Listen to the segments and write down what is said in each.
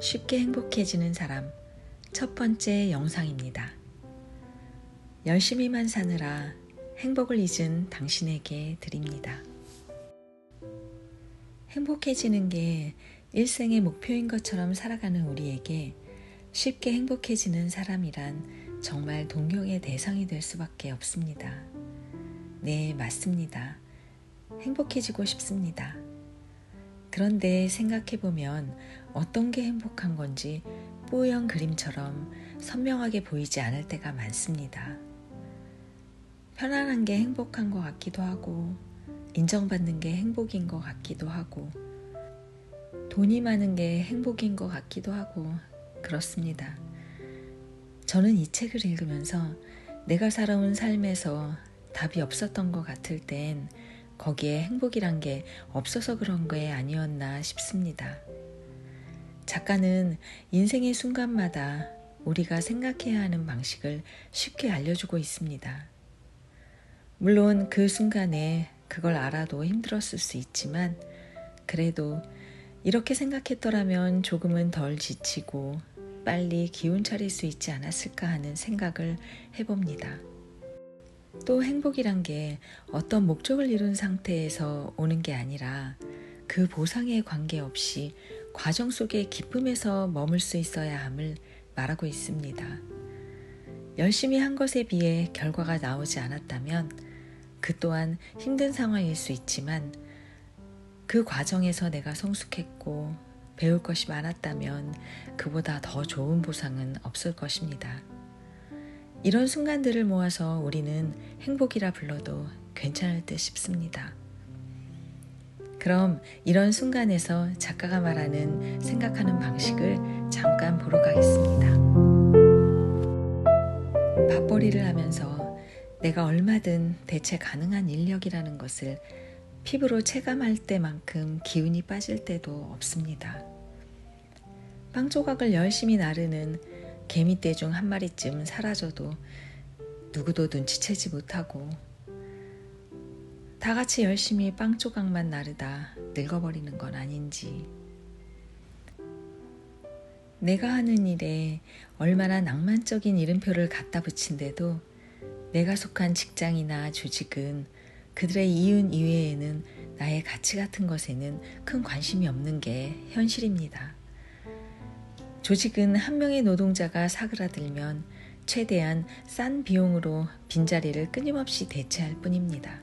쉽게 행복해지는 사람 첫 번째 영상입니다. 열심히만 사느라 행복을 잊은 당신에게 드립니다. 행복해지는 게 일생의 목표인 것처럼 살아가는 우리에게 쉽게 행복해지는 사람이란 정말 동경의 대상이 될 수밖에 없습니다. 네, 맞습니다. 행복해지고 싶습니다. 그런데 생각해보면 어떤 게 행복한 건지 뿌연 그림처럼 선명하게 보이지 않을 때가 많습니다. 편안한 게 행복한 것 같기도 하고, 인정받는 게 행복인 것 같기도 하고, 돈이 많은 게 행복인 것 같기도 하고, 그렇습니다. 저는 이 책을 읽으면서 내가 살아온 삶에서 답이 없었던 것 같을 땐 거기에 행복이란 게 없어서 그런 게 아니었나 싶습니다. 작가는 인생의 순간마다 우리가 생각해야 하는 방식을 쉽게 알려주고 있습니다. 물론 그 순간에 그걸 알아도 힘들었을 수 있지만 그래도 이렇게 생각했더라면 조금은 덜 지치고 빨리 기운 차릴 수 있지 않았을까 하는 생각을 해봅니다. 또 행복이란 게 어떤 목적을 이룬 상태에서 오는 게 아니라 그 보상에 관계없이 과정 속의 기쁨에서 머물 수 있어야 함을 말하고 있습니다. 열심히 한 것에 비해 결과가 나오지 않았다면 그 또한 힘든 상황일 수 있지만 그 과정에서 내가 성숙했고 배울 것이 많았다면 그보다 더 좋은 보상은 없을 것입니다. 이런 순간들을 모아서 우리는 행복이라 불러도 괜찮을 듯 싶습니다. 그럼 이런 순간에서 작가가 말하는 생각하는 방식을 잠깐 보러 가겠습니다. 밥벌이를 하면서 내가 얼마든 대체 가능한 인력이라는 것을 피부로 체감할 때만큼 기운이 빠질 때도 없습니다. 빵 조각을 열심히 나르는 개미떼 중 한 마리쯤 사라져도 누구도 눈치채지 못하고 다 같이 열심히 빵 조각만 나르다 늙어버리는 건 아닌지, 내가 하는 일에 얼마나 낭만적인 이름표를 갖다 붙인데도 내가 속한 직장이나 조직은 그들의 이윤 이외에는 나의 가치 같은 것에는 큰 관심이 없는 게 현실입니다. 조직은 한 명의 노동자가 사그라들면 최대한 싼 비용으로 빈자리를 끊임없이 대체할 뿐입니다.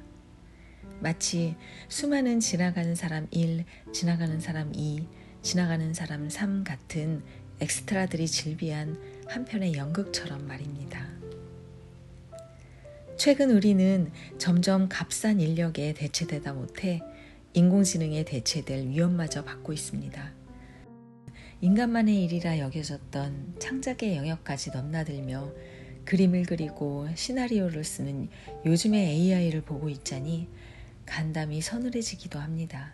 마치 수많은 지나가는 사람 1, 지나가는 사람 2, 지나가는 사람 3 같은 엑스트라들이 즐비한 한편의 연극처럼 말입니다. 최근 우리는 점점 값싼 인력에 대체되다 못해 인공지능에 대체될 위험마저 받고 있습니다. 인간만의 일이라 여겨졌던 창작의 영역까지 넘나들며 그림을 그리고 시나리오를 쓰는 요즘의 AI를 보고 있자니 간담이 서늘해지기도 합니다.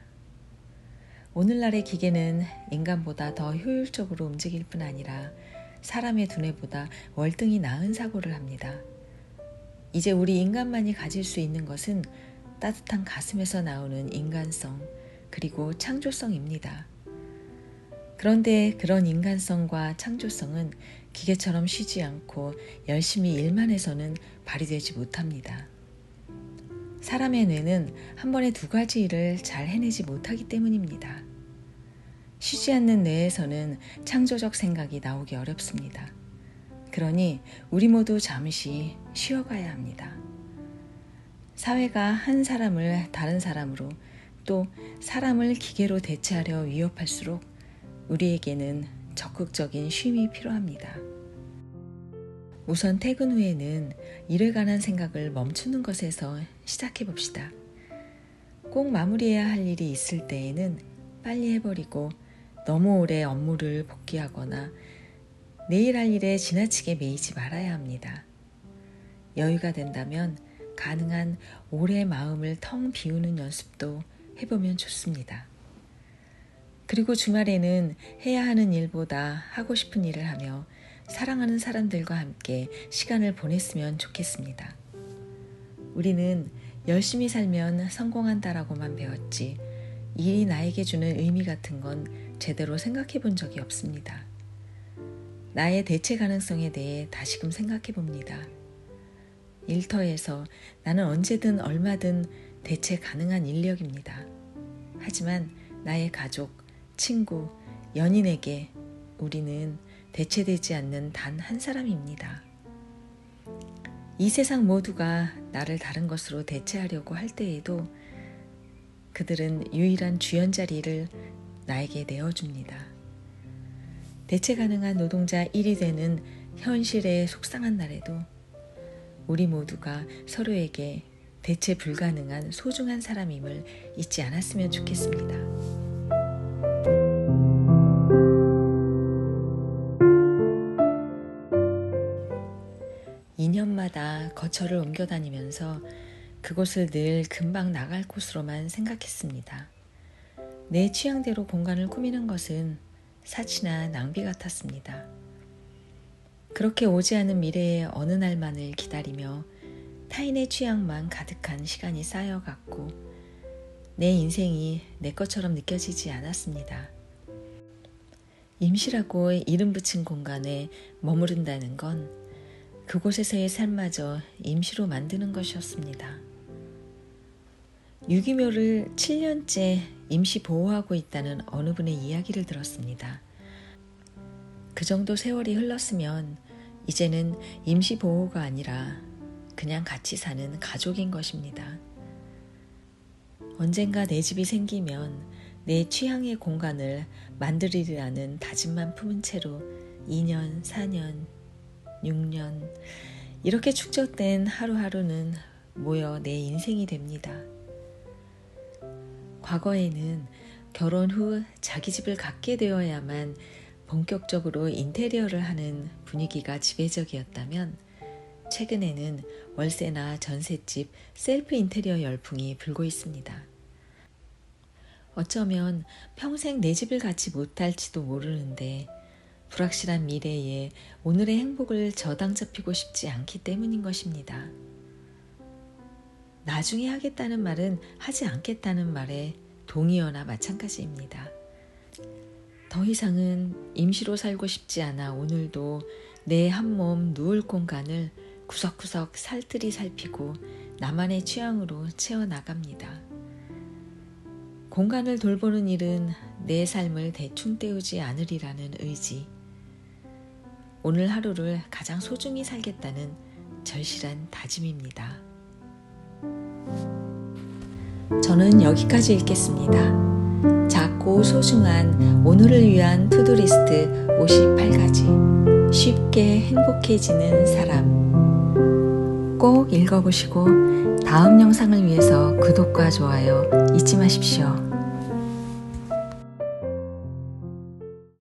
오늘날의 기계는 인간보다 더 효율적으로 움직일 뿐 아니라 사람의 두뇌보다 월등히 나은 사고를 합니다. 이제 우리 인간만이 가질 수 있는 것은 따뜻한 가슴에서 나오는 인간성 그리고 창조성입니다. 그런데 그런 인간성과 창조성은 기계처럼 쉬지 않고 열심히 일만 해서는 발휘되지 못합니다. 사람의 뇌는 한 번에 두 가지 일을 잘 해내지 못하기 때문입니다. 쉬지 않는 뇌에서는 창조적 생각이 나오기 어렵습니다. 그러니 우리 모두 잠시 쉬어가야 합니다. 사회가 한 사람을 다른 사람으로 또 사람을 기계로 대체하려 위협할수록 우리에게는 적극적인 쉼이 필요합니다. 우선 퇴근 후에는 일에 관한 생각을 멈추는 것에서 시작해 봅시다. 꼭 마무리해야 할 일이 있을 때에는 빨리 해버리고 너무 오래 업무를 복귀하거나 내일 할 일에 지나치게 매이지 말아야 합니다. 여유가 된다면 가능한 오래 마음을 텅 비우는 연습도 해보면 좋습니다. 그리고 주말에는 해야 하는 일보다 하고 싶은 일을 하며 사랑하는 사람들과 함께 시간을 보냈으면 좋겠습니다. 우리는 열심히 살면 성공한다라고만 배웠지 일이 나에게 주는 의미 같은 건 제대로 생각해 본 적이 없습니다. 나의 대체 가능성에 대해 다시금 생각해 봅니다. 일터에서 나는 언제든 얼마든 대체 가능한 인력입니다. 하지만 나의 가족, 친구, 연인에게 우리는 대체되지 않는 단 한 사람입니다. 이 세상 모두가 나를 다른 것으로 대체하려고 할 때에도 그들은 유일한 주연 자리를 나에게 내어줍니다. 대체 가능한 노동자 1이 되는 현실의 속상한 날에도 우리 모두가 서로에게 대체 불가능한 소중한 사람임을 잊지 않았으면 좋겠습니다. (2년마다) 거처를 옮겨 다니면서 그곳을 늘 금방 나갈 곳으로만 생각했습니다. 내 취향대로 공간을 꾸미는 것은 사치나 낭비 같았습니다. 그렇게 오지 않은 미래의 어느 날만을 기다리며 타인의 취향만 가득한 시간이 쌓여갔고 내 인생이 내 것처럼 느껴지지 않았습니다. 임시라고 이름 붙인 공간에 머무른다는 건 그곳에서의 삶마저 임시로 만드는 것이었습니다. 유기묘를 7년째 임시 보호하고 있다는 어느 분의 이야기를 들었습니다. 그 정도 세월이 흘렀으면 이제는 임시 보호가 아니라 그냥 같이 사는 가족인 것입니다. 언젠가 내 집이 생기면 내 취향의 공간을 만들리라는 다짐만 품은 채로 2년, 4년, 6년 이렇게 축적된 하루하루는 모여 내 인생이 됩니다. 과거에는 결혼 후 자기 집을 갖게 되어야만 본격적으로 인테리어를 하는 분위기가 지배적이었다면 최근에는 월세나 전셋집 셀프 인테리어 열풍이 불고 있습니다. 어쩌면 평생 내 집을 갖지 못할지도 모르는데 불확실한 미래에 오늘의 행복을 저당 잡히고 싶지 않기 때문인 것입니다. 나중에 하겠다는 말은 하지 않겠다는 말에 동의어나 마찬가지입니다. 더 이상은 임시로 살고 싶지 않아 오늘도 내 한 몸 누울 공간을 구석구석 살뜰히 살피고 나만의 취향으로 채워나갑니다. 공간을 돌보는 일은 내 삶을 대충 때우지 않으리라는 의지. 오늘 하루를 가장 소중히 살겠다는 절실한 다짐입니다. 저는 여기까지 읽겠습니다. 작고 소중한 오늘을 위한 투두리스트 58가지. 쉽게 행복해지는 사람. 꼭 읽어보시고 다음 영상을 위해서 구독과 좋아요 잊지 마십시오.